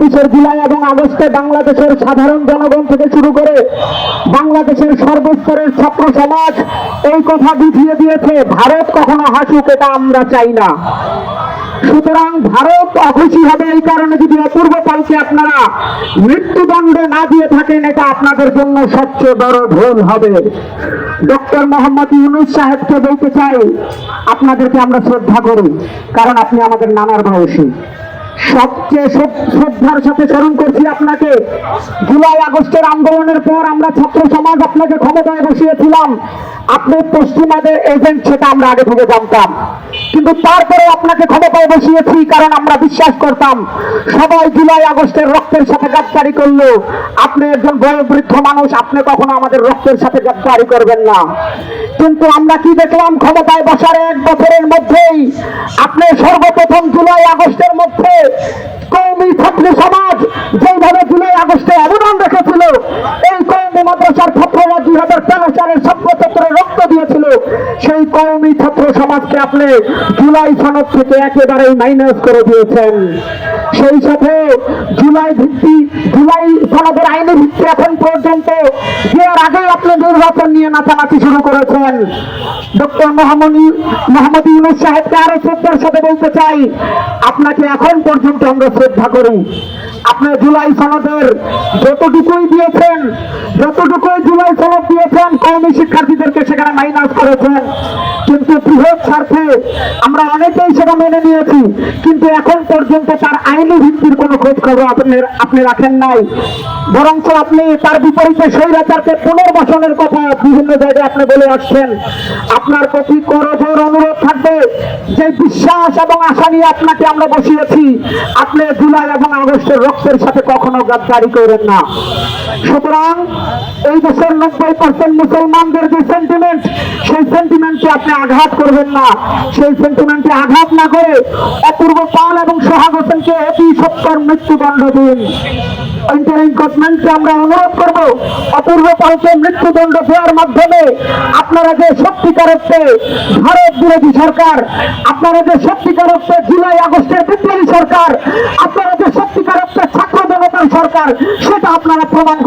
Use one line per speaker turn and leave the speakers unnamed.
2024-এর জুলাই এবং আগস্টে বাংলাদেশের সাধারণ জনগণ থেকে শুরু করে বাংলাদেশের সর্বস্তরের ছাত্র সমাজ এই কথা বুঝিয়ে দিয়েছে, ভারত কখনো হাসুক, এটা আমরা চাই না। সুতরাং ভারত অখুশি হবে এই কারণে যদি অপূর্ব পালকে আপনারা মৃত্যুদণ্ড না দিয়ে থাকেন, এটা আপনাদের জন্য সবচেয়ে বড় ভুল হবে। ডক্টর মোহাম্মদ ইউনূস সাহেবকে বলতে চাই, আপনাদেরকে আমরা শ্রদ্ধা করি, কারণ আপনি আমাদের নানার বয়সী। সবচেয়ে শ্রদ্ধার সাথে স্মরণ করছি আপনাকে। জুলাই আগস্টের আন্দোলনের পর আমরা ছাত্র সমাজ আপনাকে ক্ষমতায় বসিয়েছিলাম, আপনি পশ্চিমাদের এজেন্ট, সেটা আমরা আগে থেকে জানতাম, কিন্তু তারপরে আপনাকে ক্ষমতায় বসিয়েছি কারণ আমরা বিশ্বাস করতাম সবাই জুলাই আগস্টের রক্তের সাথে গাদ্দারি করলো, আপনি একজন বয়োবৃদ্ধ মানুষ, আপনি কখনো আমাদের রক্তের সাথে গাদ্দারি করবেন না। কিন্তু আমরা কি দেখলাম, ক্ষমতায় বসার 1 বছরের মধ্যেই আপনি সর্বপ্রথম জুলাই আগস্টের মধ্যে কওমি ছাত্র সমাজ যেভাবে জুলাই আগস্টে অবদান রেখেছিল, এই কওমি মাদ্রাসার ছাত্ররা 2013 সালের 27 রক্ত দিয়েছিল, সেই কওমি ছাত্র সমাজকে আপনি জুলাই সনদ থেকে একেবারেই মাইনাস করে দিয়েছেন। সেই সাথে জুলাই সনদের আইনি ভিত্তি এখন পর্যন্ত এর আগে আপনি নির্বাচন নিয়ে নাচানাচি শুরু করেছেন। ডক্টর মোহাম্মদ ইউনূস সাহেবকে আরো শ্রদ্ধার সাথে বলতে চাই, আপনাকে এখন পর্যন্ত আমরা শ্রদ্ধা করি। আপনি জুলাই সনদের যতটুকুই জুলাই সনদ দিয়েছেন, কওমি শিক্ষার্থীদেরকে সেখানে মাইনাস করেছেন, কিন্তু বৃহৎ স্বার্থে আমরা অনেকেই সেটা মেনে নিয়েছি, কিন্তু এখন পর্যন্ত তার আইনি ভিত্তির কোনো খোঁজ খবর আপনি রাখেন নাই। বরঞ্চ আপনি তার বিপরীতে স্বৈরাচারকে পুনর্বাসনের কথা বিভিন্ন জায়গায় আপনি বলে আসছেন। আপনার প্রতি করজোর অনুরোধ থাকবে, যে বিশ্বাস এবং আশা নিয়ে আপনাকে আমরা বসিয়েছি, আপনি জুলাই এবং আগস্টের রক্তের সাথে কখনো গাদ্দারি করেন না। সুতরাং এই দেশের 90% মুসলমানদের যে সেন্টিমেন্ট, সেই সেন্টিমেন্টে আপনি আঘাত করবেন না। সেই সেন্টিমেন্টে আঘাত না করে অপূর্ব পাল এবং সোহাগ হোসেনকে অতি সত্বর মৃত্যুদণ্ড দিন। ইন্টারিম গভর্নমেন্টকে আমরা অনুরোধ করব, অপূর্ব পালকে মৃত্যুদণ্ড দেওয়ার মাধ্যমে আপনারা যে সত্যিকার অর্থে ভারত বিরোধী সরকার, আপনারা যে সত্যিকার অর্থে জুলাই আগস্টের বিপ্লবী সরকার, আপনারা যে সত্যিকার অর্থে ছাত্র জনতার সরকার, সেটা আপনারা প্রমাণ